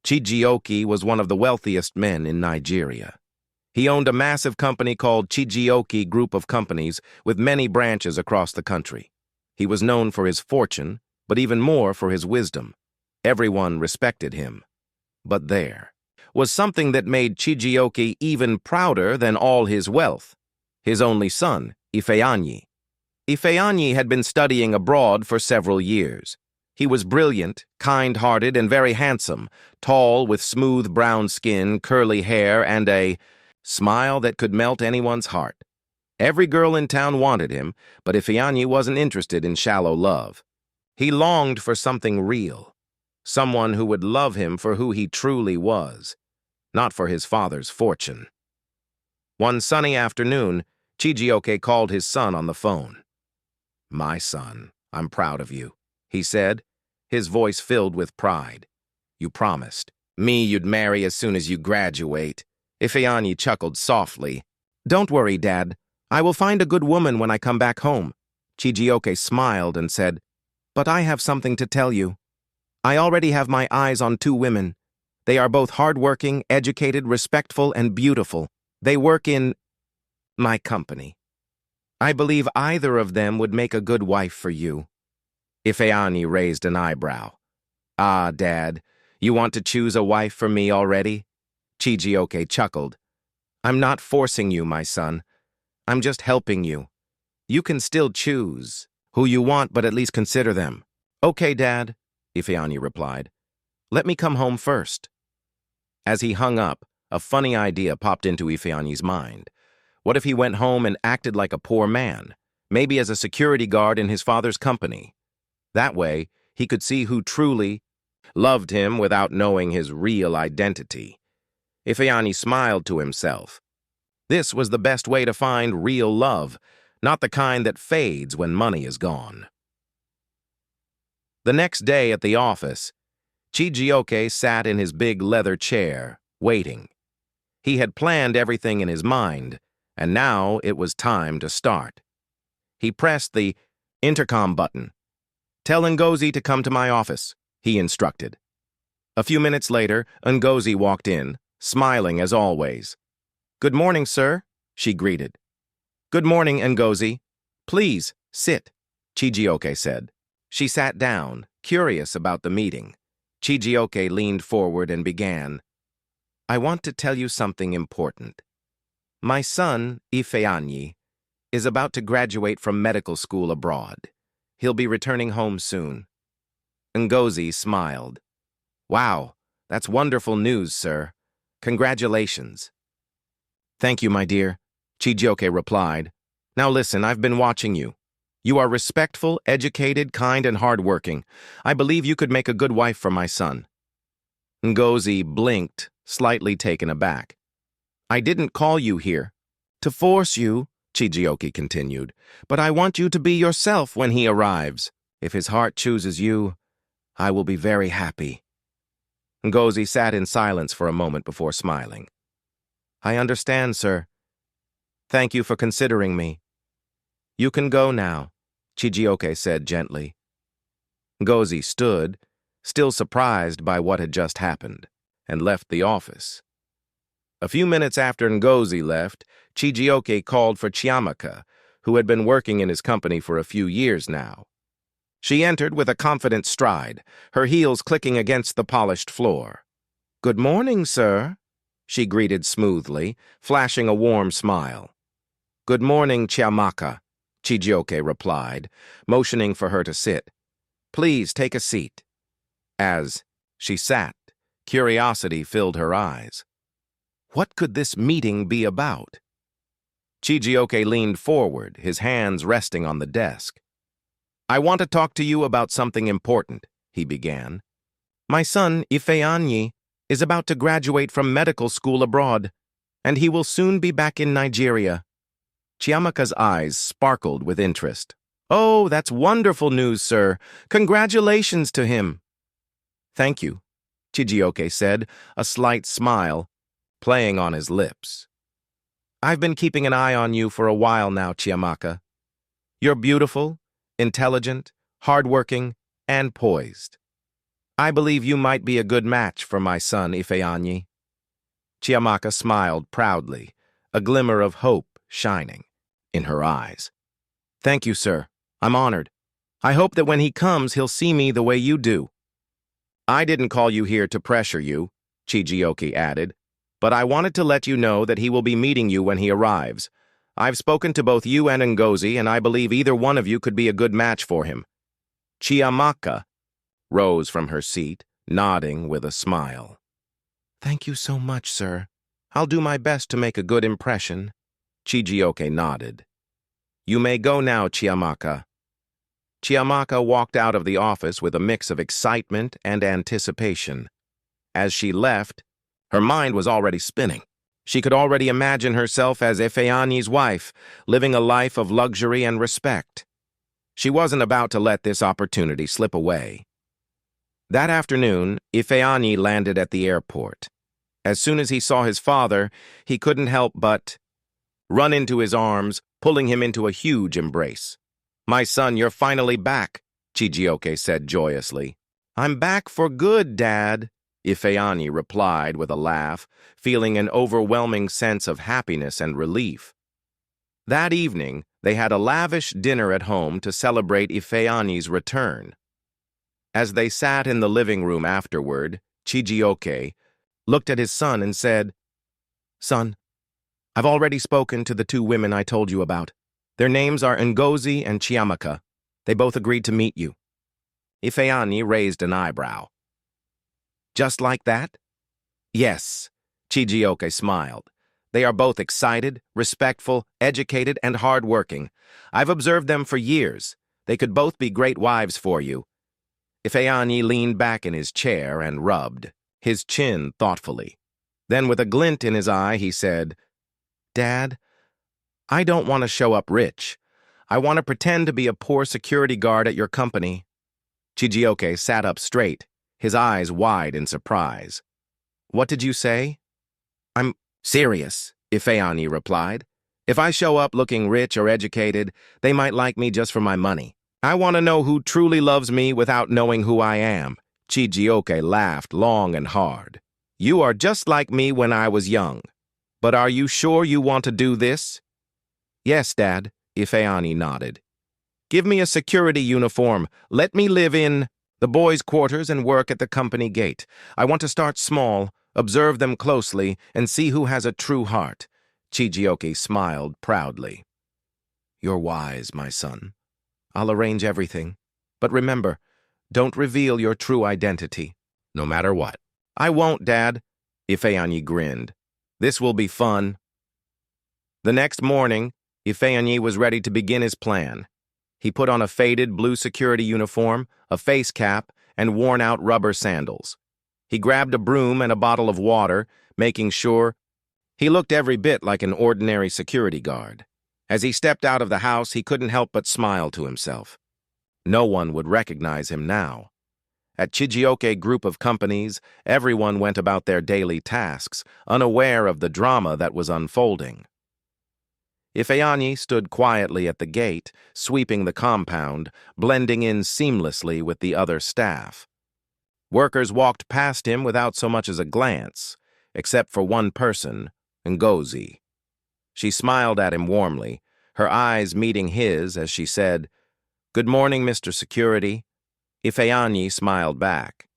Chijioke was one of the wealthiest men in Nigeria. He owned a massive company called Chijioke Group of Companies with many branches across the country. He was known for his fortune, but even more for his wisdom. Everyone respected him. But there was something that made Chijioke even prouder than all his wealth: his only son, Ifeanyi. Ifeanyi had been studying abroad for several years. He was brilliant, kind-hearted, and very handsome, tall with smooth brown skin, curly hair, and a smile that could melt anyone's heart. Every girl in town wanted him, but Ifeanyi wasn't interested in shallow love. He longed for something real, someone who would love him for who he truly was, not for his father's fortune. One sunny afternoon, Chijioke called his son on the phone. "My son, I'm proud of you," he said, his voice filled with pride. "You promised me you'd marry as soon as you graduate." Ifeanyi chuckled softly. "Don't worry, Dad. I will find a good woman when I come back home." Chijioke smiled and said, "But I have something to tell you. I already have my eyes on two women. They are both hardworking, educated, respectful, and beautiful. They work in my company. I believe either of them would make a good wife for you." Ifeanyi raised an eyebrow. "Ah, Dad, you want to choose a wife for me already?" Chijioke chuckled. "I'm not forcing you, my son. I'm just helping you. You can still choose who you want, but at least consider them." "Okay, Dad," Ifeanyi replied. "Let me come home first." As he hung up, a funny idea popped into Ifeanyi's mind. What if he went home and acted like a poor man, maybe as a security guard in his father's company? That way, he could see who truly loved him without knowing his real identity. Ifeanyi smiled to himself. This was the best way to find real love, not the kind that fades when money is gone. The next day at the office, Chijioke sat in his big leather chair, waiting. He had planned everything in his mind, and now it was time to start. He pressed the intercom button. "Tell Ngozi to come to my office," he instructed. A few minutes later, Ngozi walked in, smiling as always. "Good morning, sir," she greeted. "Good morning, Ngozi. Please, sit," Chijioke said. She sat down, curious about the meeting. Chijioke leaned forward and began. "I want to tell you something important. My son, Ifeanyi, is about to graduate from medical school abroad. He'll be returning home soon." Ngozi smiled. "Wow, that's wonderful news, sir. Congratulations." "Thank you, my dear," Chijioke replied. "Now listen, I've been watching you. You are respectful, educated, kind, and hardworking. I believe you could make a good wife for my son." Ngozi blinked, slightly taken aback. "I didn't call you here to force you," Chijioke continued, "but I want you to be yourself when he arrives. If his heart chooses you, I will be very happy." Ngozi sat in silence for a moment before smiling. "I understand, sir. Thank you for considering me." "You can go now," Chijioke said gently. Ngozi stood, still surprised by what had just happened, and left the office. A few minutes after Ngozi left, Chijioke called for Chiamaka, who had been working in his company for a few years now. She entered with a confident stride, her heels clicking against the polished floor. "Good morning, sir," she greeted smoothly, flashing a warm smile. "Good morning, Chiamaka," Chijioke replied, motioning for her to sit. "Please take a seat." As she sat, curiosity filled her eyes. What could this meeting be about? Chijioke leaned forward, his hands resting on the desk. "I want to talk to you about something important," he began. "My son, Ifeanyi, is about to graduate from medical school abroad, and he will soon be back in Nigeria." Chiamaka's eyes sparkled with interest. "Oh, that's wonderful news, sir. Congratulations to him." "Thank you," Chijioke said, a slight smile playing on his lips. "I've been keeping an eye on you for a while now, Chiamaka. You're beautiful, intelligent, hardworking, and poised. I believe you might be a good match for my son, Ifeanyi. Chiamaka smiled proudly, a glimmer of hope shining in her eyes. Thank you, sir. I'm honored. I hope that when he comes, he'll see me the way you do. I didn't call you here to pressure you, Chijioke added, but I wanted to let you know that he will be meeting you when he arrives. I've spoken to both you and Ngozi, and I believe either one of you could be a good match for him. Chiamaka rose from her seat, nodding with a smile. Thank you so much, sir. I'll do my best to make a good impression. Chijioke nodded. You may go now, Chiamaka. Chiamaka walked out of the office with a mix of excitement and anticipation. As she left, her mind was already spinning. She could already imagine herself as Ifeanyi's wife, living a life of luxury and respect. She wasn't about to let this opportunity slip away. That afternoon, Ifeanyi landed at the airport. As soon as he saw his father, he couldn't help but run into his arms, pulling him into a huge embrace. My son, you're finally back, Chijioke said joyously. I'm back for good, Dad, Ifeanyi replied with a laugh, feeling an overwhelming sense of happiness and relief. That evening, they had a lavish dinner at home to celebrate Ifeanyi's return. As they sat in the living room afterward, Chijioke looked at his son and said, Son, I've already spoken to the two women I told you about. Their names are Ngozi and Chiamaka. They both agreed to meet you. Ifeanyi raised an eyebrow. Just like that? Yes, Chijioke smiled. They are both excited, respectful, educated, and hard-working. I've observed them for years. They could both be great wives for you. Ifeanyi leaned back in his chair and rubbed his chin thoughtfully. Then with a glint in his eye, he said, Dad, I don't want to show up rich. I want to pretend to be a poor security guard at your company. Chijioke sat up straight, his eyes wide in surprise. What did you say? I'm serious, Ifeanyi replied. If I show up looking rich or educated, they might like me just for my money. I want to know who truly loves me without knowing who I am. Chijioke laughed long and hard. You are just like me when I was young. But are you sure you want to do this? Yes, Dad, Ifeanyi nodded. Give me a security uniform. Let me live in the boys' quarters and work at the company gate. I want to start small, observe them closely, and see who has a true heart. Chijioke smiled proudly. You're wise, my son. I'll arrange everything. But remember, don't reveal your true identity, no matter what. I won't, Dad, Ifeanyi grinned. This will be fun. The next morning, Ifeanyi was ready to begin his plan. He put on a faded blue security uniform, a face cap, and worn-out rubber sandals. He grabbed a broom and a bottle of water, making sure he looked every bit like an ordinary security guard. As he stepped out of the house, he couldn't help but smile to himself. No one would recognize him now. At Chijioke Group of Companies, everyone went about their daily tasks, unaware of the drama that was unfolding. Ifeanyi stood quietly at the gate, sweeping the compound, blending in seamlessly with the other staff. Workers walked past him without so much as a glance, except for one person, Ngozi. She smiled at him warmly, her eyes meeting his as she said, Good morning, Mr. Security. Ifeanyi smiled back.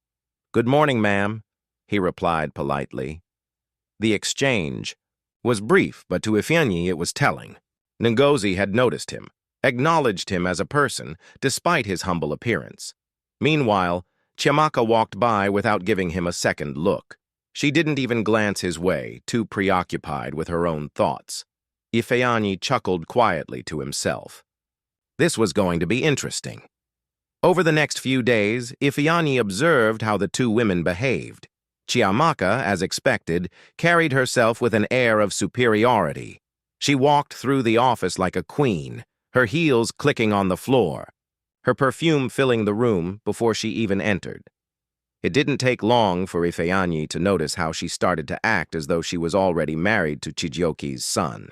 Good morning, ma'am, he replied politely. The exchange was brief, but to Ifeanyi it was telling. Ngozi had noticed him, acknowledged him as a person, despite his humble appearance. Meanwhile, Chiamaka walked by without giving him a second look. She didn't even glance his way, too preoccupied with her own thoughts. Ifeanyi chuckled quietly to himself. This was going to be interesting. Over the next few days, Ifeanyi observed how the two women behaved. Chiamaka, as expected, carried herself with an air of superiority. She walked through the office like a queen, her heels clicking on the floor, her perfume filling the room before she even entered. It didn't take long for Ifeanyi to notice how she started to act as though she was already married to Chijioke's son.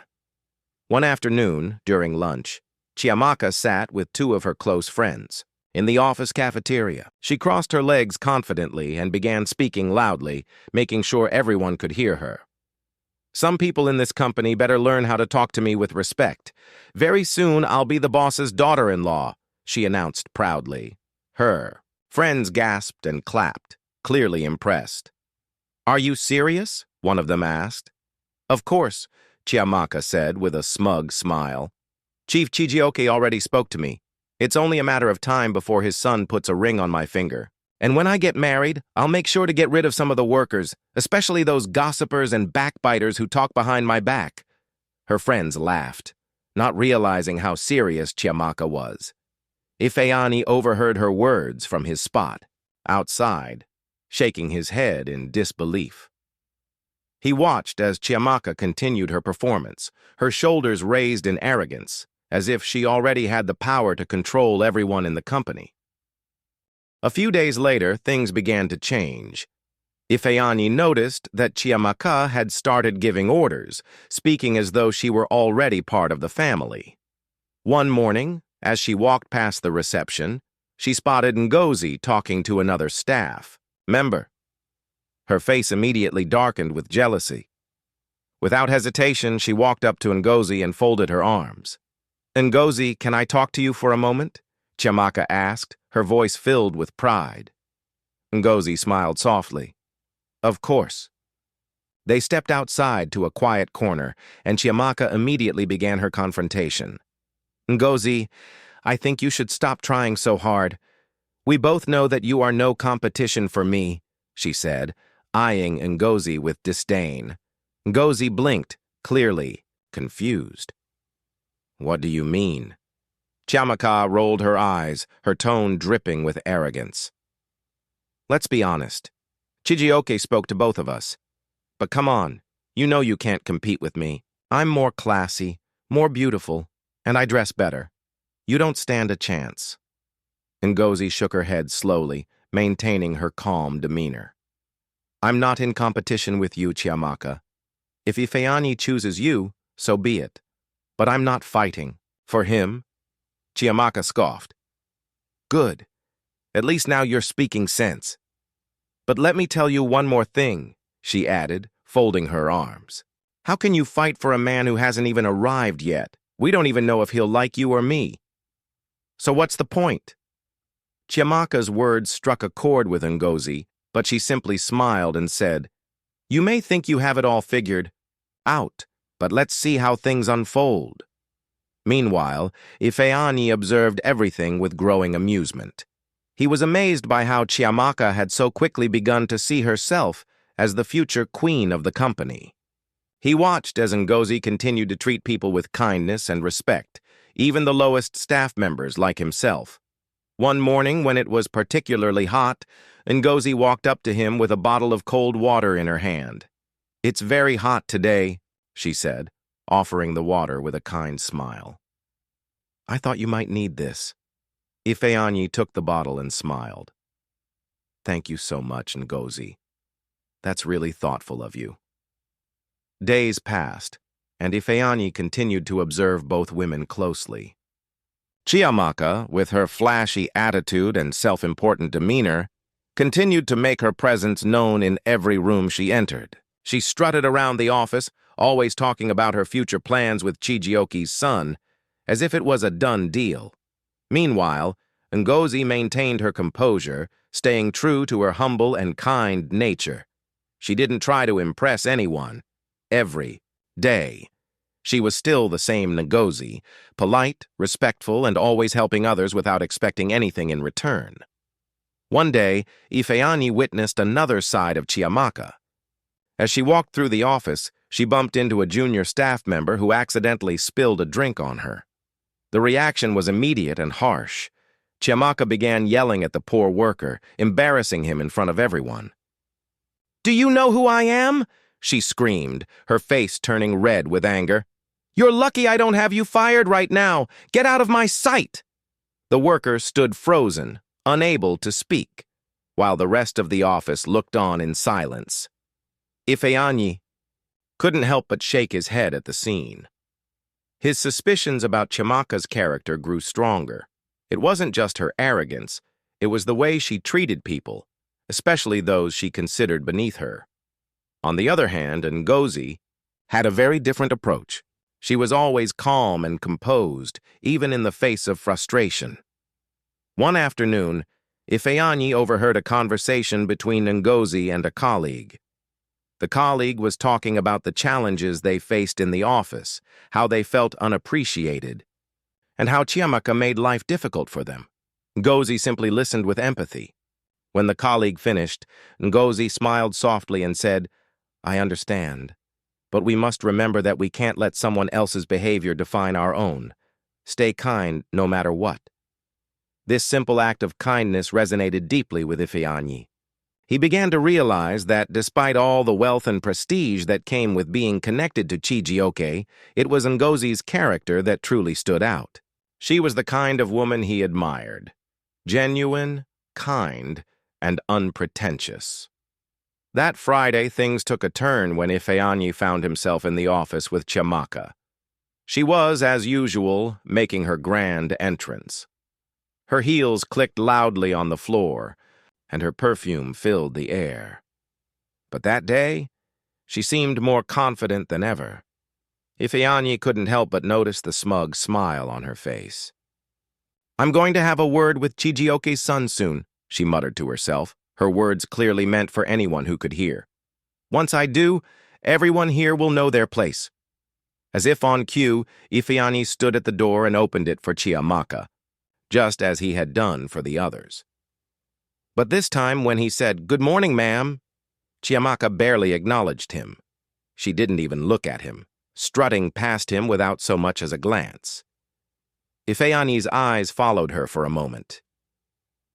One afternoon, during lunch, Chiamaka sat with two of her close friends. in the office cafeteria. She crossed her legs confidently and began speaking loudly, making sure everyone could hear her. Some people in this company better learn how to talk to me with respect. Very soon I'll be the boss's daughter-in-law, she announced proudly. Her friends gasped and clapped, clearly impressed. Are you serious? One of them asked. Of course, Chiamaka said with a smug smile. Chief Chijioke already spoke to me. It's only a matter of time before his son puts a ring on my finger. And when I get married, I'll make sure to get rid of some of the workers, especially those gossipers and backbiters who talk behind my back. Her friends laughed, not realizing how serious Chiamaka was. Ifeanyi overheard her words from his spot, outside, shaking his head in disbelief. He watched as Chiamaka continued her performance, her shoulders raised in arrogance, as if she already had the power to control everyone in the company. A few days later, things began to change. Ifeanyi noticed that Chiamaka had started giving orders, speaking as though she were already part of the family. One morning, as she walked past the reception, she spotted Ngozi talking to another staff member. Her face immediately darkened with jealousy. Without hesitation, she walked up to Ngozi and folded her arms. Ngozi, can I talk to you for a moment? Chiamaka asked, her voice filled with pride. Ngozi smiled softly. Of course. They stepped outside to a quiet corner, and Chiamaka immediately began her confrontation. Ngozi, I think you should stop trying so hard. We both know that you are no competition for me, she said, eyeing Ngozi with disdain. Ngozi blinked, clearly confused. What do you mean? Chiamaka rolled her eyes, her tone dripping with arrogance. Let's be honest. Chijioke spoke to both of us. But come on, you know you can't compete with me. I'm more classy, more beautiful, and I dress better. You don't stand a chance. Ngozi shook her head slowly, maintaining her calm demeanor. I'm not in competition with you, Chiamaka. If Ifeanyi chooses you, so be it. But I'm not fighting. For him? Chiamaka scoffed. Good. At least now you're speaking sense. But let me tell you one more thing, she added, folding her arms. How can you fight for a man who hasn't even arrived yet? We don't even know if he'll like you or me. So what's the point? Chiamaka's words struck a chord with Ngozi, but she simply smiled and said, You may think you have it all figured out, but let's see how things unfold. Meanwhile, Ifeanyi observed everything with growing amusement. He was amazed by how Chiamaka had so quickly begun to see herself as the future queen of the company. He watched as Ngozi continued to treat people with kindness and respect, even the lowest staff members like himself. One morning, when it was particularly hot, Ngozi walked up to him with a bottle of cold water in her hand. It's very hot today, she said, offering the water with a kind smile. I thought you might need this. Ifeanyi took the bottle and smiled. Thank you so much, Ngozi. That's really thoughtful of you. Days passed, and Ifeanyi continued to observe both women closely. Chiamaka, with her flashy attitude and self-important demeanor, continued to make her presence known in every room she entered. She strutted around the office, always talking about her future plans with Chijioke's son, as if it was a done deal. Meanwhile, Ngozi maintained her composure, staying true to her humble and kind nature. She didn't try to impress anyone. Every day, she was still the same Ngozi, polite, respectful, and always helping others without expecting anything in return. One day, Ifeanyi witnessed another side of Chiamaka. As she walked through the office, she bumped into a junior staff member who accidentally spilled a drink on her. The reaction was immediate and harsh. Chiamaka began yelling at the poor worker, embarrassing him in front of everyone. "Do you know who I am?" she screamed, her face turning red with anger. "You're lucky I don't have you fired right now. Get out of my sight!" The worker stood frozen, unable to speak, while the rest of the office looked on in silence. Ifeanyi couldn't help but shake his head at the scene. His suspicions about Chiamaka's character grew stronger. It wasn't just her arrogance, it was the way she treated people, especially those she considered beneath her. On the other hand, Ngozi had a very different approach. She was always calm and composed, even in the face of frustration. One afternoon, Ifeanyi overheard a conversation between Ngozi and a colleague. The colleague was talking about the challenges they faced in the office, how they felt unappreciated, and how Chiamaka made life difficult for them. Ngozi simply listened with empathy. When the colleague finished, Ngozi smiled softly and said, "I understand, but we must remember that we can't let someone else's behavior define our own. Stay kind no matter what." This simple act of kindness resonated deeply with Ifeanyi. He began to realize that despite all the wealth and prestige that came with being connected to Chijioke, it was Ngozi's character that truly stood out. She was the kind of woman he admired. Genuine, kind, and unpretentious. That Friday, things took a turn when Ifeanyi found himself in the office with Chiamaka. She was, as usual, making her grand entrance. Her heels clicked loudly on the floor, and her perfume filled the air. But that day, she seemed more confident than ever. Ifeanyi couldn't help but notice the smug smile on her face. "I'm going to have a word with Chijioke's son soon," she muttered to herself, her words clearly meant for anyone who could hear. "Once I do, everyone here will know their place." As if on cue, Ifeanyi stood at the door and opened it for Chiamaka, just as he had done for the others. But this time, when he said, "Good morning, ma'am," Chiamaka barely acknowledged him. She didn't even look at him, strutting past him without so much as a glance. Ifeanyi's eyes followed her for a moment.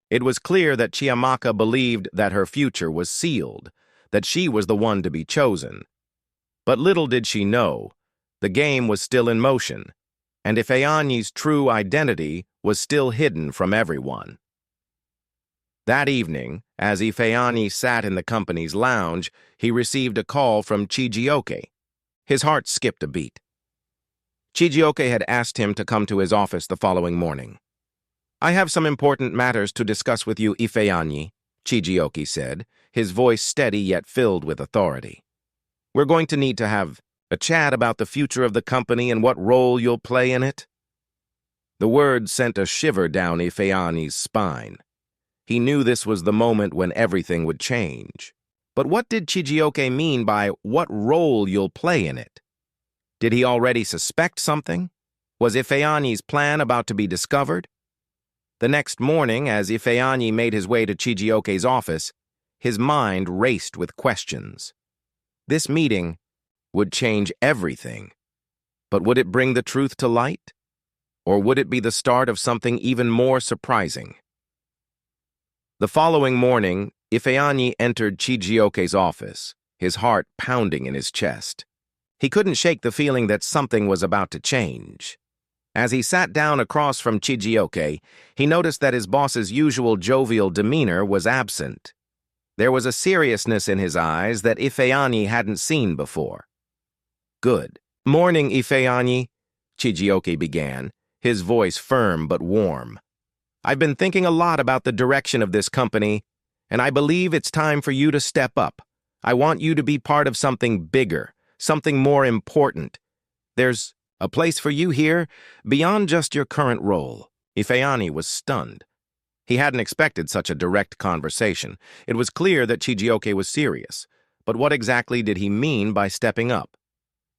It was clear that Chiamaka believed that her future was sealed, that she was the one to be chosen. But little did she know, the game was still in motion, and Ifeanyi's true identity was still hidden from everyone. That evening, as Ifeanyi sat in the company's lounge, he received a call from Chijioke. His heart skipped a beat. Chijioke had asked him to come to his office the following morning. "I have some important matters to discuss with you, Ifeanyi," Chijioke said, his voice steady yet filled with authority. "We're going to need to have a chat about the future of the company and what role you'll play in it." The words sent a shiver down Ifeanyi's spine. He knew this was the moment when everything would change. But what did Chijioke mean by "what role you'll play in it"? Did he already suspect something? Was Ifeanyi's plan about to be discovered? The next morning, as Ifeanyi made his way to Chijioke's office, his mind raced with questions. This meeting would change everything. But would it bring the truth to light? Or would it be the start of something even more surprising? The following morning, Ifeanyi entered Chijioke's office, his heart pounding in his chest. He couldn't shake the feeling that something was about to change. As he sat down across from Chijioke, he noticed that his boss's usual jovial demeanor was absent. There was a seriousness in his eyes that Ifeanyi hadn't seen before. "Good morning, Ifeanyi," Chijioke began, his voice firm but warm. "I've been thinking a lot about the direction of this company, and I believe it's time for you to step up. I want you to be part of something bigger, something more important. There's a place for you here beyond just your current role." Ifeanyi was stunned. He hadn't expected such a direct conversation. It was clear that Chijioke was serious, but what exactly did he mean by stepping up?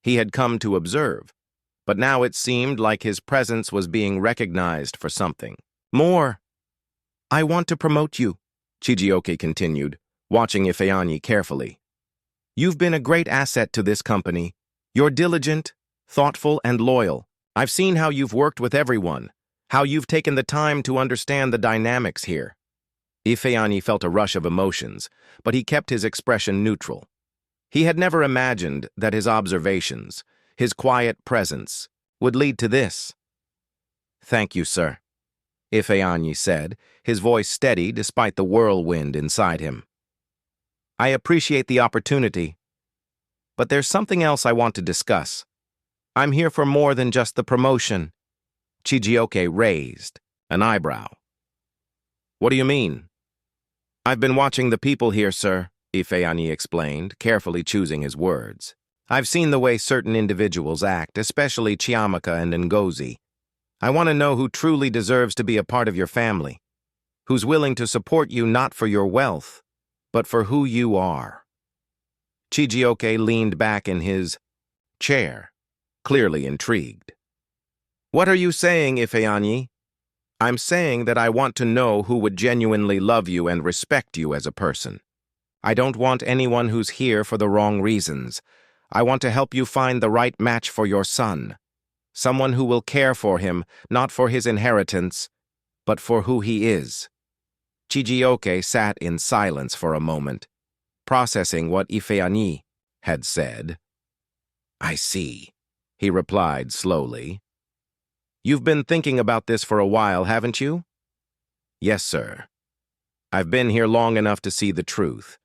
He had come to observe, but now it seemed like his presence was being recognized for something. "More. I want to promote you," Chijioke continued, watching Ifeanyi carefully. "You've been a great asset to this company. You're diligent, thoughtful, and loyal. I've seen how you've worked with everyone, how you've taken the time to understand the dynamics here." Ifeanyi felt a rush of emotions, but he kept his expression neutral. He had never imagined that his observations, his quiet presence, would lead to this. "Thank you, sir," Ifeanyi said, his voice steady despite the whirlwind inside him. "I appreciate the opportunity, but there's something else I want to discuss. I'm here for more than just the promotion." Chijioke raised an eyebrow. What do you mean? I've been watching the people here, sir, Ifeanyi explained, carefully choosing his words. I've seen the way certain individuals act, especially Chiamaka and Ngozi. I want to know who truly deserves to be a part of your family, who's willing to support you not for your wealth, but for who you are. Chijioke leaned back in his chair, clearly intrigued. What are you saying, Ifeanyi? I'm saying that I want to know who would genuinely love you and respect you as a person. I don't want anyone who's here for the wrong reasons. I want to help you find the right match for your son. Someone who will care for him, not for his inheritance, but for who he is. Chijioke sat in silence for a moment, processing what Ifeanyi had said. I see, he replied slowly. You've been thinking about this for a while, haven't you? Yes, sir. I've been here long enough to see the truth.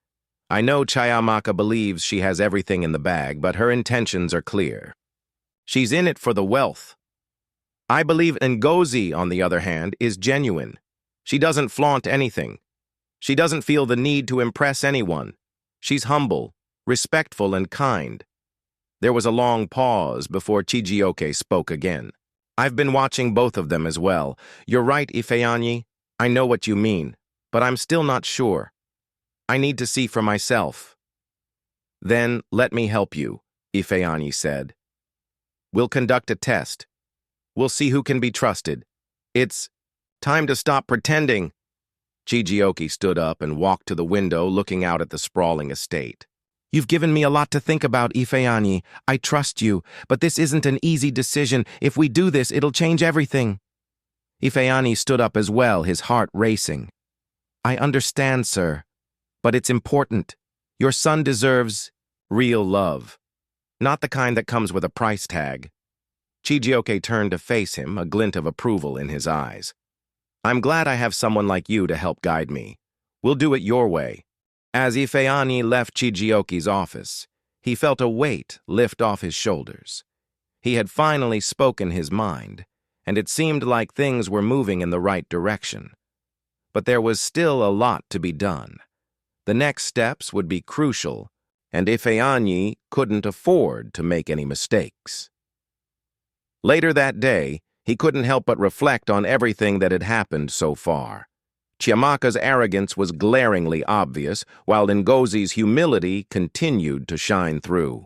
I know Chiamaka believes she has everything in the bag, but her intentions are clear. She's in it for the wealth. I believe Ngozi, on the other hand, is genuine. She doesn't flaunt anything. She doesn't feel the need to impress anyone. She's humble, respectful, and kind. There was a long pause before Chijioke spoke again. I've been watching both of them as well. You're right, Ifeanyi. I know what you mean, but I'm still not sure. I need to see for myself. Then let me help you, Ifeanyi said. We'll conduct a test. We'll see who can be trusted. It's time to stop pretending. Chijioke stood up and walked to the window, looking out at the sprawling estate. You've given me a lot to think about, Ifeanyi. I trust you, but this isn't an easy decision. If we do this, it'll change everything. Ifeanyi stood up as well, his heart racing. I understand, sir, but it's important. Your son deserves real love, not the kind that comes with a price tag. Chijioke turned to face him, a glint of approval in his eyes. I'm glad I have someone like you to help guide me. We'll do it your way. As Ifeanyi left Chijioke's office, he felt a weight lift off his shoulders. He had finally spoken his mind, and it seemed like things were moving in the right direction. But there was still a lot to be done. The next steps would be crucial, and Ifeanyi couldn't afford to make any mistakes. Later that day, he couldn't help but reflect on everything that had happened so far. Chiamaka's arrogance was glaringly obvious, while Ngozi's humility continued to shine through.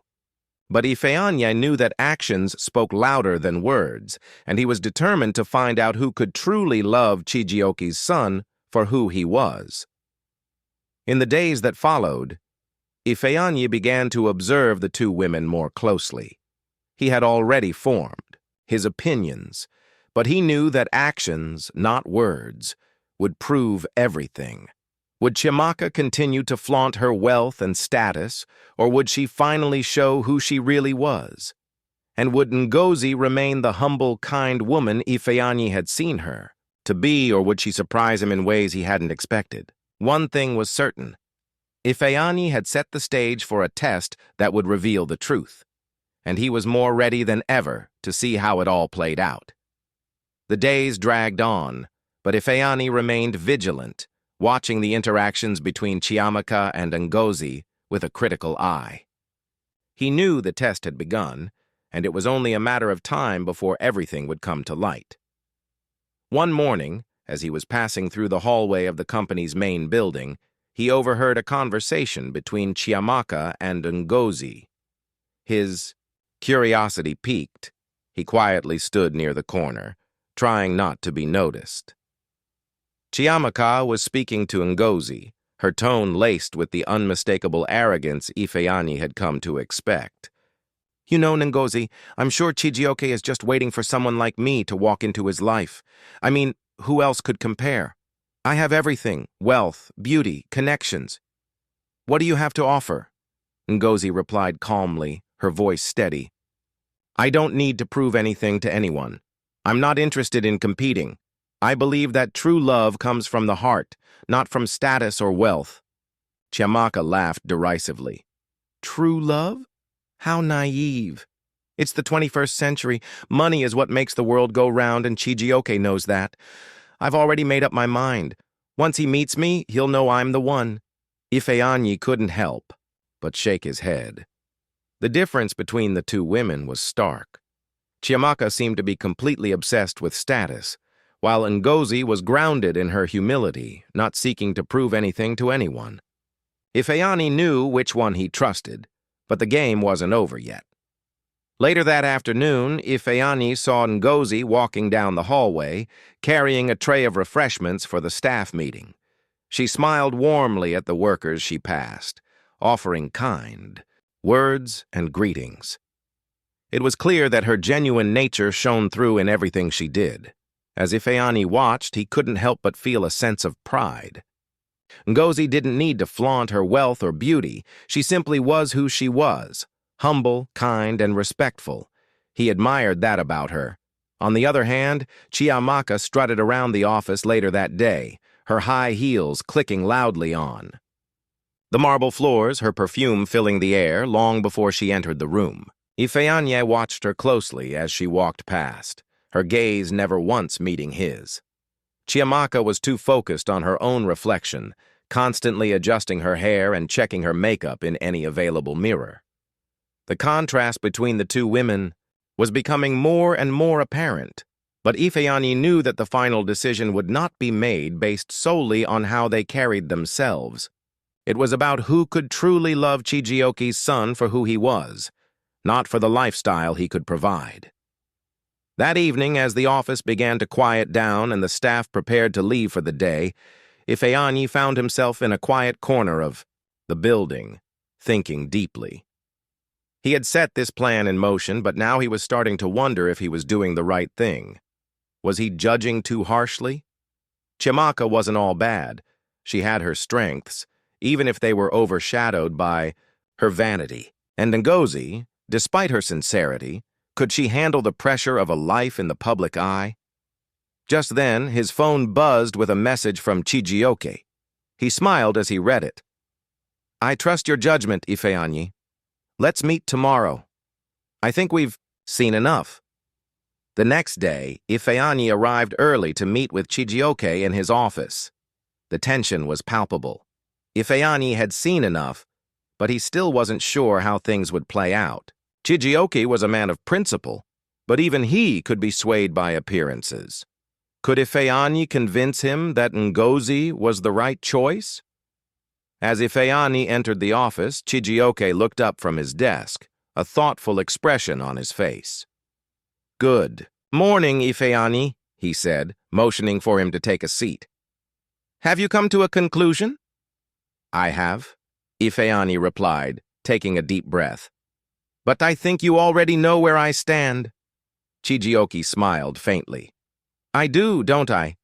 But Ifeanyi knew that actions spoke louder than words, and he was determined to find out who could truly love Chijioke's son for who he was. In the days that followed, Ifeanyi began to observe the two women more closely. He had already formed his opinions, but he knew that actions, not words, would prove everything. Would Chiamaka continue to flaunt her wealth and status, or would she finally show who she really was? And would Ngozi remain the humble, kind woman Ifeanyi had seen her to be, or would she surprise him in ways he hadn't expected? One thing was certain. Ifeanyi had set the stage for a test that would reveal the truth, and he was more ready than ever to see how it all played out. The days dragged on, but Ifeanyi remained vigilant, watching the interactions between Chiamaka and Ngozi with a critical eye. He knew the test had begun, and it was only a matter of time before everything would come to light. One morning, as he was passing through the hallway of the company's main building, he overheard a conversation between Chiamaka and Ngozi. His curiosity piqued. He quietly stood near the corner, trying not to be noticed. Chiamaka was speaking to Ngozi, her tone laced with the unmistakable arrogance Ifeanyi had come to expect. You know, Ngozi, I'm sure Chijioke is just waiting for someone like me to walk into his life. I mean, who else could compare? I have everything, wealth, beauty, connections. What do you have to offer? Ngozi replied calmly, her voice steady. I don't need to prove anything to anyone. I'm not interested in competing. I believe that true love comes from the heart, not from status or wealth. Chiamaka laughed derisively. True love? How naive. It's the 21st century. Money is what makes the world go round, and Chijioke knows that. I've already made up my mind. Once he meets me, he'll know I'm the one." Ifeanyi couldn't help but shake his head. The difference between the two women was stark. Chiamaka seemed to be completely obsessed with status, while Ngozi was grounded in her humility, not seeking to prove anything to anyone. Ifeanyi knew which one he trusted, but the game wasn't over yet. Later that afternoon, Ifeanyi saw Ngozi walking down the hallway, carrying a tray of refreshments for the staff meeting. She smiled warmly at the workers she passed, offering kind words and greetings. It was clear that her genuine nature shone through in everything she did. As Ifeanyi watched, he couldn't help but feel a sense of pride. Ngozi didn't need to flaunt her wealth or beauty. She simply was who she was, humble, kind, and respectful. He admired that about her. On the other hand, Chiamaka strutted around the office later that day, her high heels clicking loudly on the marble floors, her perfume filling the air long before she entered the room. Ifeanyi watched her closely as she walked past, her gaze never once meeting his. Chiamaka was too focused on her own reflection, constantly adjusting her hair and checking her makeup in any available mirror. The contrast between the two women was becoming more and more apparent, but Ifeanyi knew that the final decision would not be made based solely on how they carried themselves. It was about who could truly love Chijioki's son for who he was, not for the lifestyle he could provide. That evening, as the office began to quiet down and the staff prepared to leave for the day, Ifeanyi found himself in a quiet corner of the building, thinking deeply. He had set this plan in motion, but now he was starting to wonder if he was doing the right thing. Was he judging too harshly? Chiamaka wasn't all bad. She had her strengths, even if they were overshadowed by her vanity. And Ngozi, despite her sincerity, could she handle the pressure of a life in the public eye? Just then, his phone buzzed with a message from Chijioke. He smiled as he read it. "I trust your judgment, Ifeanyi. Let's meet tomorrow. I think we've seen enough." The next day, Ifeanyi arrived early to meet with Chijioke in his office. The tension was palpable. Ifeanyi had seen enough, but he still wasn't sure how things would play out. Chijioke was a man of principle, but even he could be swayed by appearances. Could Ifeanyi convince him that Ngozi was the right choice? As Ifeanyi entered the office, Chijioke looked up from his desk, a thoughtful expression on his face. "Good morning, Ifeanyi," he said, motioning for him to take a seat. "Have you come to a conclusion?" "I have," Ifeanyi replied, taking a deep breath. "But I think you already know where I stand." Chijioke smiled faintly. "I do, don't I?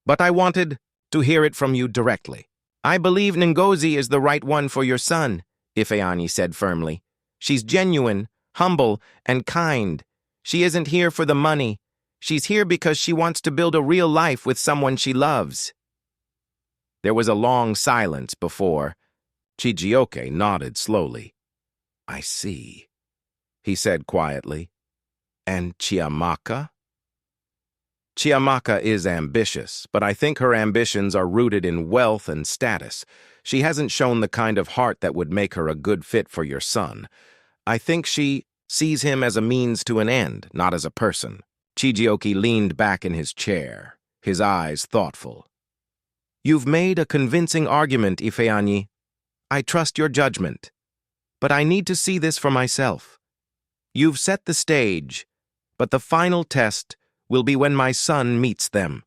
But I wanted to hear it from you directly." "I believe Ngozi is the right one for your son," Ifeanyi said firmly. "She's genuine, humble, and kind. She isn't here for the money. She's here because she wants to build a real life with someone she loves." There was a long silence before Chijioke nodded slowly. "I see," he said quietly. "And Chiamaka?" "Chiamaka is ambitious, but I think her ambitions are rooted in wealth and status. She hasn't shown the kind of heart that would make her a good fit for your son. I think she sees him as a means to an end, not as a person." Chijioke leaned back in his chair, his eyes thoughtful. "You've made a convincing argument, Ifeanyi. I trust your judgment. But I need to see this for myself. You've set the stage, but the final test will be when my son meets them."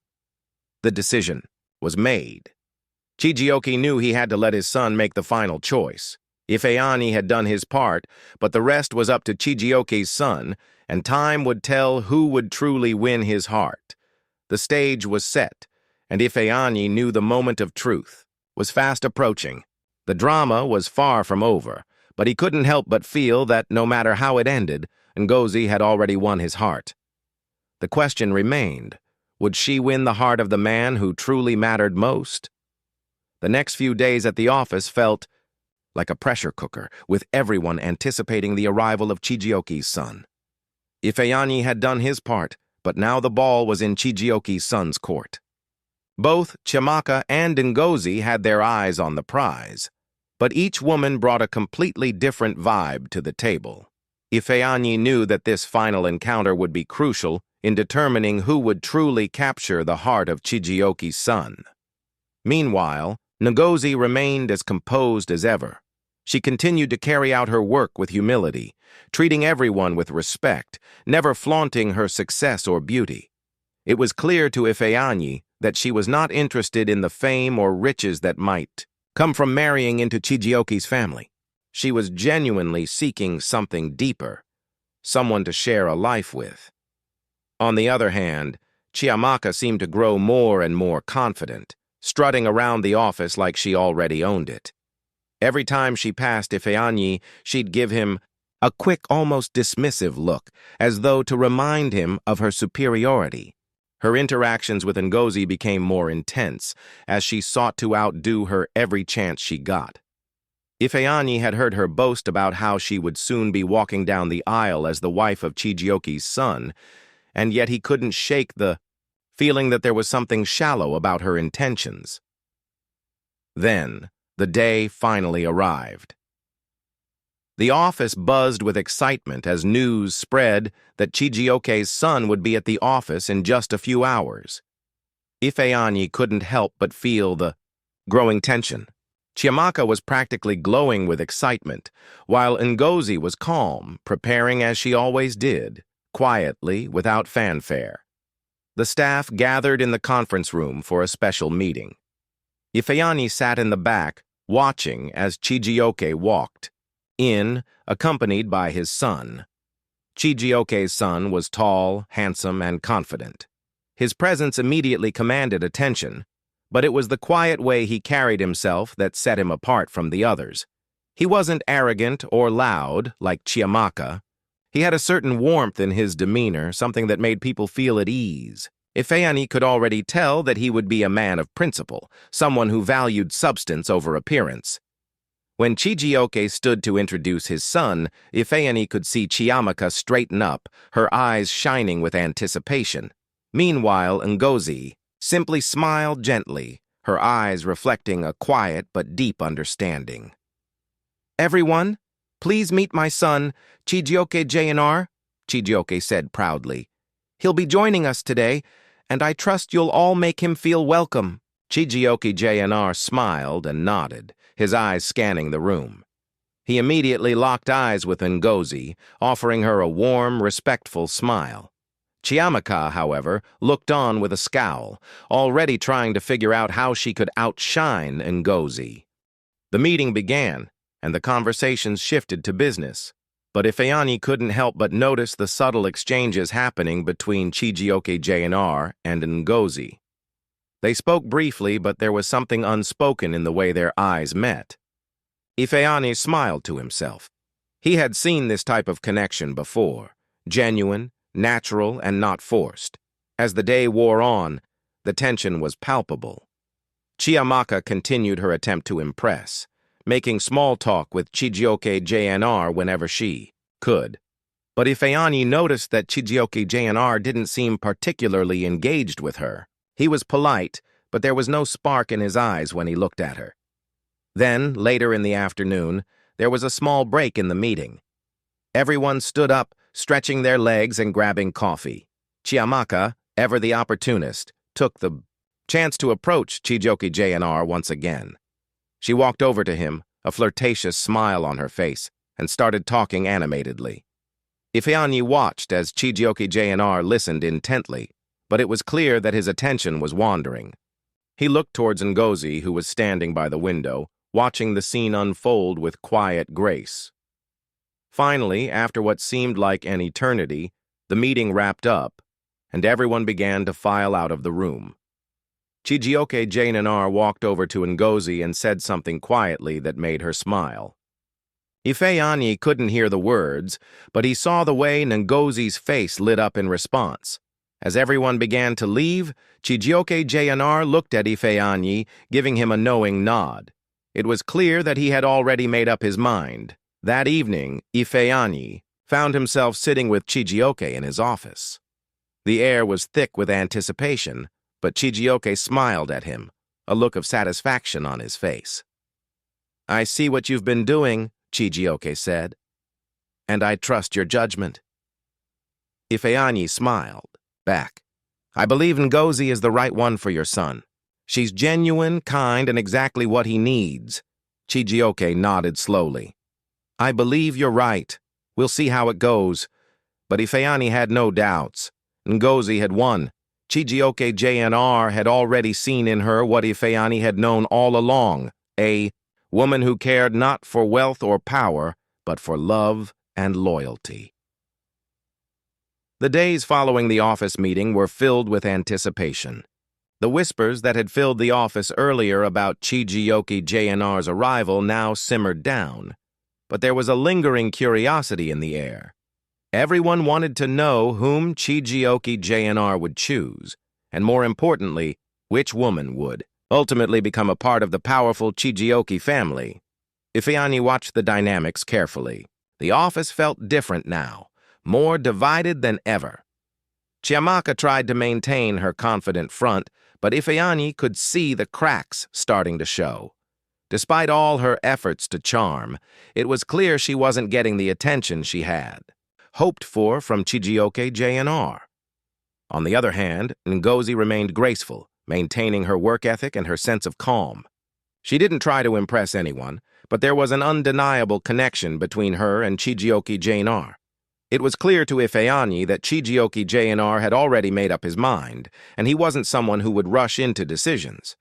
The decision was made. Chijioke knew he had to let his son make the final choice. Ifeanyi had done his part, but the rest was up to Chijioke's son, and time would tell who would truly win his heart. The stage was set, and Ifeanyi knew the moment of truth was fast approaching. The drama was far from over, but he couldn't help but feel that no matter how it ended, Ngozi had already won his heart. The question remained, would she win the heart of the man who truly mattered most? The next few days at the office felt like a pressure cooker, with everyone anticipating the arrival of Chijioke's son. Ifeanyi had done his part, but now the ball was in Chijioke's son's court. Both Chiamaka and Ngozi had their eyes on the prize, but each woman brought a completely different vibe to the table. Ifeanyi knew that this final encounter would be crucial in determining who would truly capture the heart of Chijioke's son. Meanwhile, Ngozi remained as composed as ever. She continued to carry out her work with humility, treating everyone with respect, never flaunting her success or beauty. It was clear to Ifeanyi that she was not interested in the fame or riches that might come from marrying into Chijioke's family. She was genuinely seeking something deeper, someone to share a life with. On the other hand, Chiamaka seemed to grow more and more confident, strutting around the office like she already owned it. Every time she passed Ifeanyi, she'd give him a quick, almost dismissive look, as though to remind him of her superiority. Her interactions with Ngozi became more intense, as she sought to outdo her every chance she got. Ifeanyi had heard her boast about how she would soon be walking down the aisle as the wife of Chijioke's son, and yet he couldn't shake the feeling that there was something shallow about her intentions. Then, the day finally arrived. The office buzzed with excitement as news spread that Chijioke's son would be at the office in just a few hours. Ifeanyi couldn't help but feel the growing tension. Chiamaka was practically glowing with excitement, while Ngozi was calm, preparing as she always did, quietly, without fanfare. The staff gathered in the conference room for a special meeting. Ifeanyi sat in the back, watching as Chijioke walked in, accompanied by his son. Chijioke's son was tall, handsome, and confident. His presence immediately commanded attention, but it was the quiet way he carried himself that set him apart from the others. He wasn't arrogant or loud like Chiamaka. He had a certain warmth in his demeanor, something that made people feel at ease. Ifeanyi could already tell that he would be a man of principle, someone who valued substance over appearance. When Chijioke stood to introduce his son, Ifeanyi could see Chiamaka straighten up, her eyes shining with anticipation. Meanwhile, Ngozi simply smiled gently, her eyes reflecting a quiet but deep understanding. "Everyone, please meet my son, Chijioke JNR," Chijioke said proudly. "He'll be joining us today, and I trust you'll all make him feel welcome." Chijioke JNR smiled and nodded, his eyes scanning the room. He immediately locked eyes with Ngozi, offering her a warm, respectful smile. Chiamaka, however, looked on with a scowl, already trying to figure out how she could outshine Ngozi. The meeting began, and the conversations shifted to business. But Ifeanyi couldn't help but notice the subtle exchanges happening between Chijioke JNR and Ngozi. They spoke briefly, but there was something unspoken in the way their eyes met. Ifeanyi smiled to himself. He had seen this type of connection before, genuine, natural, and not forced. As the day wore on, the tension was palpable. Chiamaka continued her attempt to impress, making small talk with Chijioke JNR whenever she could. But Ifeanyi noticed that Chijioke JNR didn't seem particularly engaged with her. He was polite, but there was no spark in his eyes when he looked at her. Then, later in the afternoon, there was a small break in the meeting. Everyone stood up, stretching their legs and grabbing coffee. Chiamaka, ever the opportunist, took the chance to approach Chijioke JNR once again. She walked over to him, a flirtatious smile on her face, and started talking animatedly. Ifeanyi watched as Chijioke JNR listened intently, but it was clear that his attention was wandering. He looked towards Ngozi, who was standing by the window, watching the scene unfold with quiet grace. Finally, after what seemed like an eternity, the meeting wrapped up, and everyone began to file out of the room. Chijioke JNR walked over to Ngozi and said something quietly that made her smile. Ifeanyi couldn't hear the words, but he saw the way Ngozi's face lit up in response. As everyone began to leave, Chijioke JNR looked at Ifeanyi, giving him a knowing nod. It was clear that he had already made up his mind. That evening, Ifeanyi found himself sitting with Chijioke in his office. The air was thick with anticipation, but Chijioke smiled at him, a look of satisfaction on his face. "I see what you've been doing," Chijioke said, "and I trust your judgment." Ifeanyi smiled back. "I believe Ngozi is the right one for your son. She's genuine, kind, and exactly what he needs." Chijioke nodded slowly. "I believe you're right. We'll see how it goes." But Ifeanyi had no doubts. Ngozi had won. Chijioke JNR had already seen in her what Ifeanyi had known all along, a woman who cared not for wealth or power, but for love and loyalty. The days following the office meeting were filled with anticipation. The whispers that had filled the office earlier about Chijioke JNR's arrival now simmered down, but there was a lingering curiosity in the air. Everyone wanted to know whom Chijioke JNR would choose, and more importantly, which woman would ultimately become a part of the powerful Chijioke family. Ifeanyi watched the dynamics carefully. The office felt different now, more divided than ever. Chiamaka tried to maintain her confident front, but Ifeanyi could see the cracks starting to show. Despite all her efforts to charm, it was clear she wasn't getting the attention she had hoped for from Chijioke JNR. On the other hand, Ngozi remained graceful, maintaining her work ethic and her sense of calm. She didn't try to impress anyone, but there was an undeniable connection between her and Chijioke JNR. It was clear to Ifeanyi that Chijioke JNR had already made up his mind, and he wasn't someone who would rush into decisions.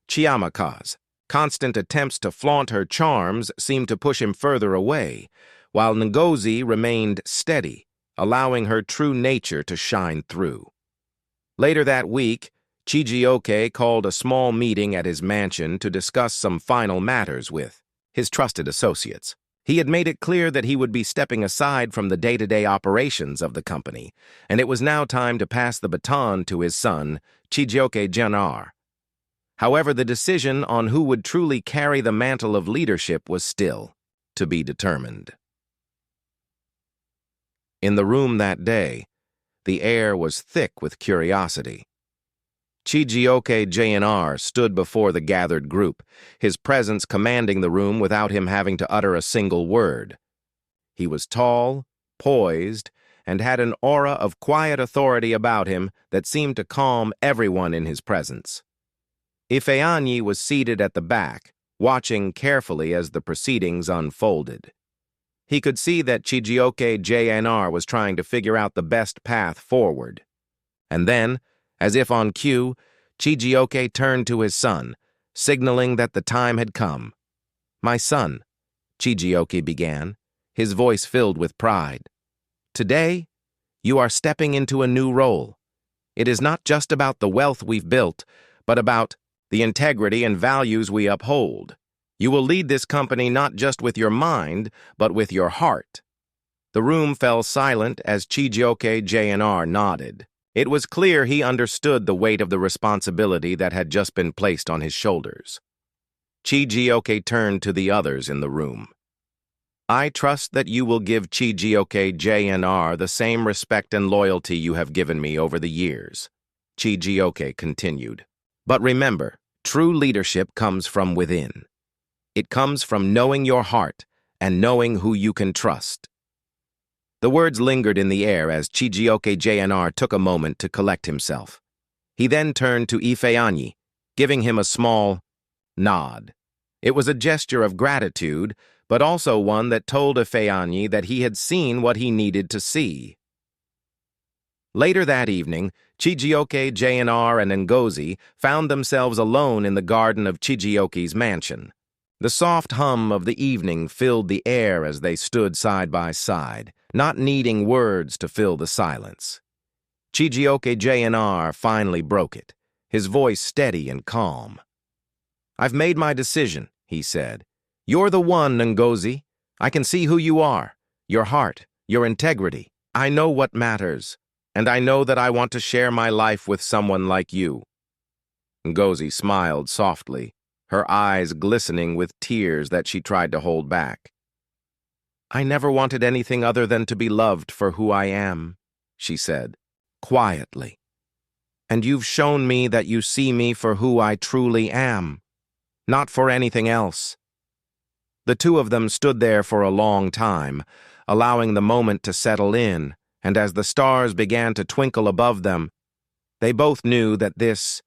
Chiamaka's constant attempts to flaunt her charms seemed to push him further away, while Ngozi remained steady, allowing her true nature to shine through. Later that week, Chijioke called a small meeting at his mansion to discuss some final matters with his trusted associates. He had made it clear that he would be stepping aside from the day-to-day operations of the company, and it was now time to pass the baton to his son, Chijioke JNR. However, the decision on who would truly carry the mantle of leadership was still to be determined. In the room that day, the air was thick with curiosity. Chijioke JNR stood before the gathered group, his presence commanding the room without him having to utter a single word. He was tall, poised, and had an aura of quiet authority about him that seemed to calm everyone in his presence. Ifeanyi was seated at the back, watching carefully as the proceedings unfolded. He could see that Chijioke JNR was trying to figure out the best path forward. And then, as if on cue, Chijioke turned to his son, signaling that the time had come. "My son," Chijioke began, his voice filled with pride. "Today, you are stepping into a new role. It is not just about the wealth we've built, but about the integrity and values we uphold. You will lead this company not just with your mind, but with your heart." The room fell silent as Chijioke JNR nodded. It was clear he understood the weight of the responsibility that had just been placed on his shoulders. Chijioke turned to the others in the room. "I trust that you will give Chijioke JNR the same respect and loyalty you have given me over the years," Chijioke continued. "But remember, true leadership comes from within. It comes from knowing your heart and knowing who you can trust." The words lingered in the air as Chijioke JNR took a moment to collect himself. He then turned to Ifeanyi, giving him a small nod. It was a gesture of gratitude, but also one that told Ifeanyi that he had seen what he needed to see. Later that evening, Chijioke JNR and Ngozi found themselves alone in the garden of Chijioke's mansion. The soft hum of the evening filled the air as they stood side by side, not needing words to fill the silence. Chijioke JNR finally broke it, his voice steady and calm. "I've made my decision," he said. "You're the one, Ngozi. I can see who you are, your heart, your integrity. I know what matters, and I know that I want to share my life with someone like you." Ngozi smiled softly, her eyes glistening with tears that she tried to hold back. "I never wanted anything other than to be loved for who I am," she said, quietly. and you've shown me that you see me for who I truly am, not for anything else." The two of them stood there for a long time, allowing the moment to settle in, and as the stars began to twinkle above them, they both knew that this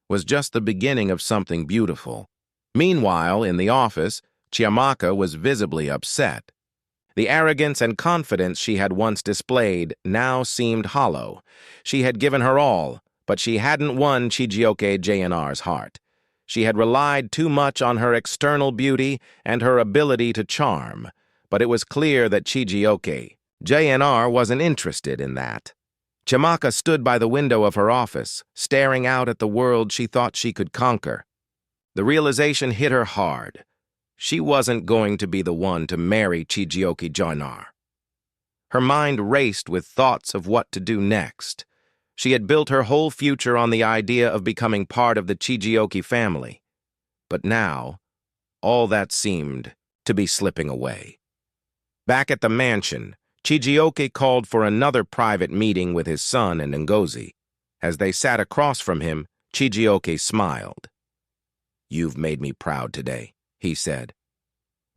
was just the beginning of something beautiful. Meanwhile, in the office, Chiamaka was visibly upset. The arrogance and confidence she had once displayed now seemed hollow. She had given her all, but she hadn't won Chijioke JNR's heart. She had relied too much on her external beauty and her ability to charm, but it was clear that Chijioke JNR wasn't interested in that. Chiamaka stood by the window of her office, staring out at the world she thought she could conquer. The realization hit her hard. She wasn't going to be the one to marry Chijioke JNR. Her mind raced with thoughts of what to do next. She had built her whole future on the idea of becoming part of the Chijioke family. But now, all that seemed to be slipping away. Back at the mansion, Chijioke called for another private meeting with his son and Ngozi. As they sat across from him, Chijioke smiled. "You've made me proud today," he said.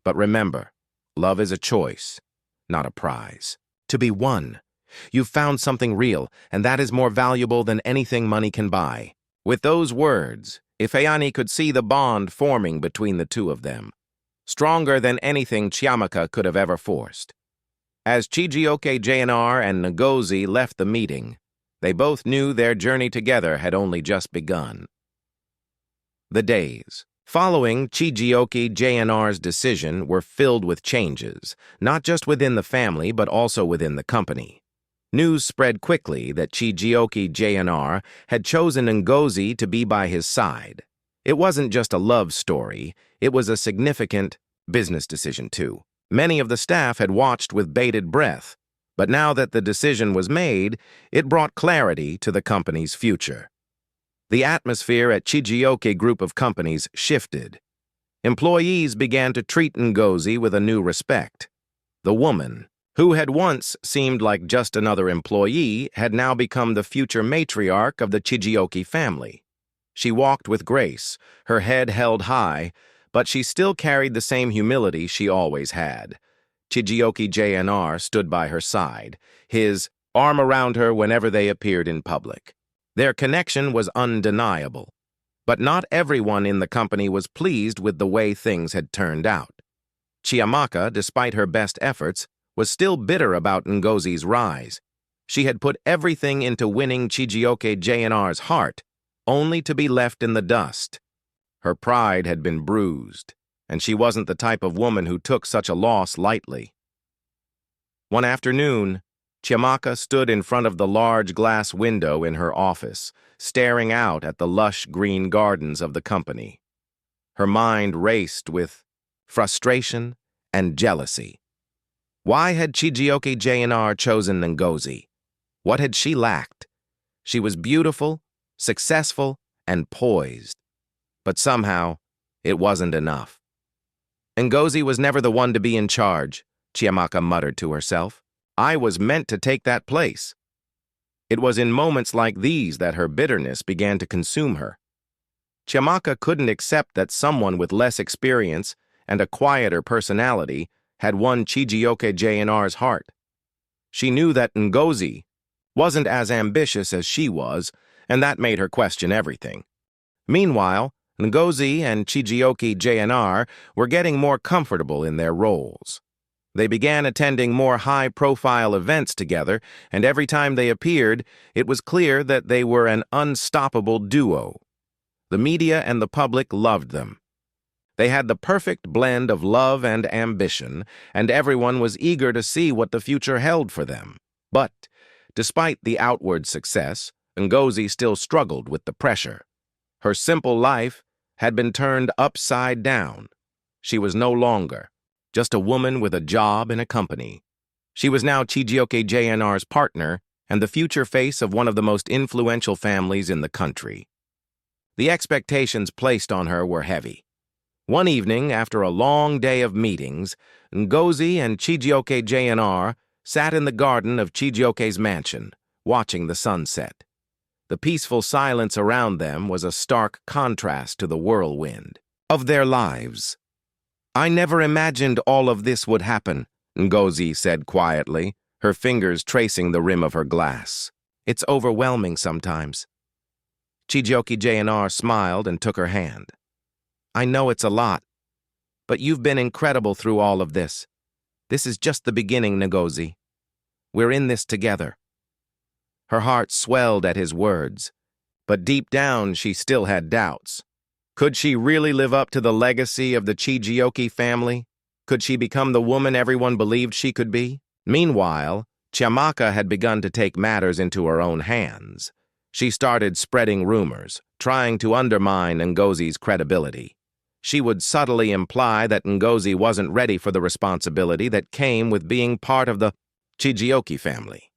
"But remember, love is a choice, not a prize. To be won. You've found something real, and that is more valuable than anything money can buy." With those words, Ifeanyi could see the bond forming between the two of them, stronger than anything Chiamaka could have ever forced. As Chijioke JNR and Ngozi left the meeting, they both knew their journey together had only just begun. The days following Chijioke JNR's decision were filled with changes, not just within the family but also within the company. News spread quickly that Chijioke JNR had chosen Ngozi to be by his side. It wasn't just a love story, it was a significant business decision too. Many of the staff had watched with bated breath, but now that the decision was made, it brought clarity to the company's future. The atmosphere at Chijioke Group of Companies shifted. Employees began to treat Ngozi with a new respect. The woman, who had once seemed like just another employee, had now become the future matriarch of the Chijioke family. She walked with grace, her head held high, but she still carried the same humility she always had. Chijioke JNR stood by her side, his arm around her whenever they appeared in public. Their connection was undeniable, but not everyone in the company was pleased with the way things had turned out. Chiamaka, despite her best efforts, was still bitter about Ngozi's rise. She had put everything into winning Chijioke JNR's heart, only to be left in the dust. Her pride had been bruised, and she wasn't the type of woman who took such a loss lightly. One afternoon, Chiamaka stood in front of the large glass window in her office, staring out at the lush green gardens of the company. Her mind raced with frustration and jealousy. Why had Chijioke JNR chosen Ngozi? What had she lacked? She was beautiful, successful, and poised. But somehow, it wasn't enough. Ngozi was never the one to be in charge, Chiamaka muttered to herself. I was meant to take that place. It was in moments like these that her bitterness began to consume her. Chiamaka couldn't accept that someone with less experience and a quieter personality had won Chijioke JNR's heart. She knew that Ngozi wasn't as ambitious as she was, and that made her question everything. Meanwhile, Ngozi and Chijioke JNR were getting more comfortable in their roles. They began attending more high-profile events together, and every time they appeared, it was clear that they were an unstoppable duo. The media and the public loved them. They had the perfect blend of love and ambition, and everyone was eager to see what the future held for them. But, despite the outward success, Ngozi still struggled with the pressure. Her simple life had been turned upside down. She was no longer just a woman with a job in a company. She was now Chijioke JNR's partner and the future face of one of the most influential families in the country. The expectations placed on her were heavy. One evening, after a long day of meetings, Ngozi and Chijioke JNR sat in the garden of Chijioke's mansion, watching the sunset. The peaceful silence around them was a stark contrast to the whirlwind of their lives. "I never imagined all of this would happen," Ngozi said quietly, her fingers tracing the rim of her glass. "It's overwhelming sometimes." Chijioke JNR smiled and took her hand. "I know it's a lot, but you've been incredible through all of this. This is just the beginning, Ngozi. We're in this together." Her heart swelled at his words, but deep down she still had doubts. Could she really live up to the legacy of the Chijioke family? Could she become the woman everyone believed she could be? Meanwhile, Chiamaka had begun to take matters into her own hands. She started spreading rumors, trying to undermine Ngozi's credibility. She would subtly imply that Ngozi wasn't ready for the responsibility that came with being part of the Chijioke family.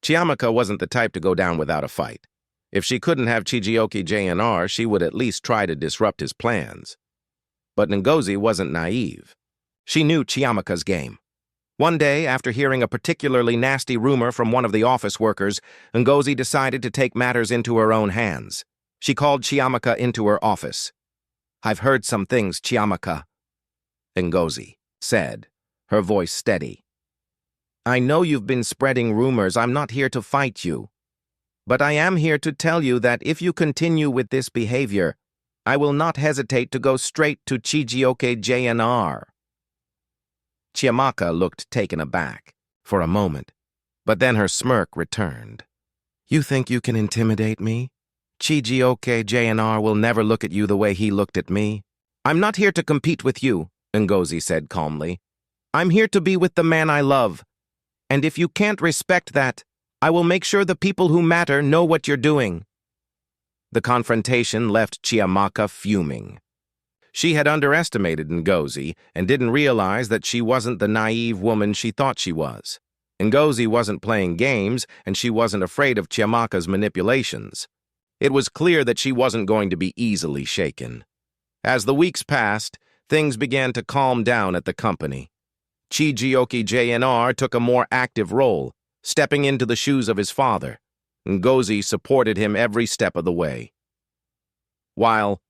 Chiamaka wasn't the type to go down without a fight. If she couldn't have Chijioke JNR, she would at least try to disrupt his plans. But Ngozi wasn't naive. She knew Chiamaka's game. One day, after hearing a particularly nasty rumor from one of the office workers, Ngozi decided to take matters into her own hands. She called Chiamaka into her office. "I've heard some things, Chiamaka," Ngozi said, her voice steady. "I know you've been spreading rumors. I'm not here to fight you. But I am here to tell you that if you continue with this behavior, I will not hesitate to go straight to Chijioke JNR. Chiamaka looked taken aback for a moment, but then her smirk returned. "You think you can intimidate me? Chijioke JNR will never look at you the way he looked at me." "I'm not here to compete with you," Ngozi said calmly. "I'm here to be with the man I love. And if you can't respect that, I will make sure the people who matter know what you're doing." The confrontation left Chiamaka fuming. She had underestimated Ngozi and didn't realize that she wasn't the naive woman she thought she was. Ngozi wasn't playing games, and she wasn't afraid of Chiamaka's manipulations. It was clear that she wasn't going to be easily shaken. As the weeks passed, things began to calm down at the company. Chijioke JNR took a more active role, stepping into the shoes of his father. Ngozi supported him every step of the way. While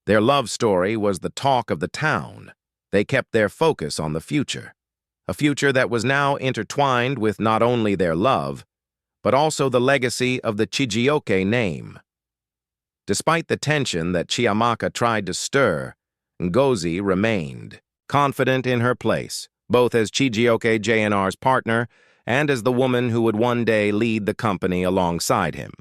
their love story was the talk of the town, they kept their focus on the future, a future that was now intertwined with not only their love, but also the legacy of the Chijioke name. Despite the tension that Chiamaka tried to stir, Ngozi remained, confident in her place, both as Chijioke JNR's partner and as the woman who would one day lead the company alongside him.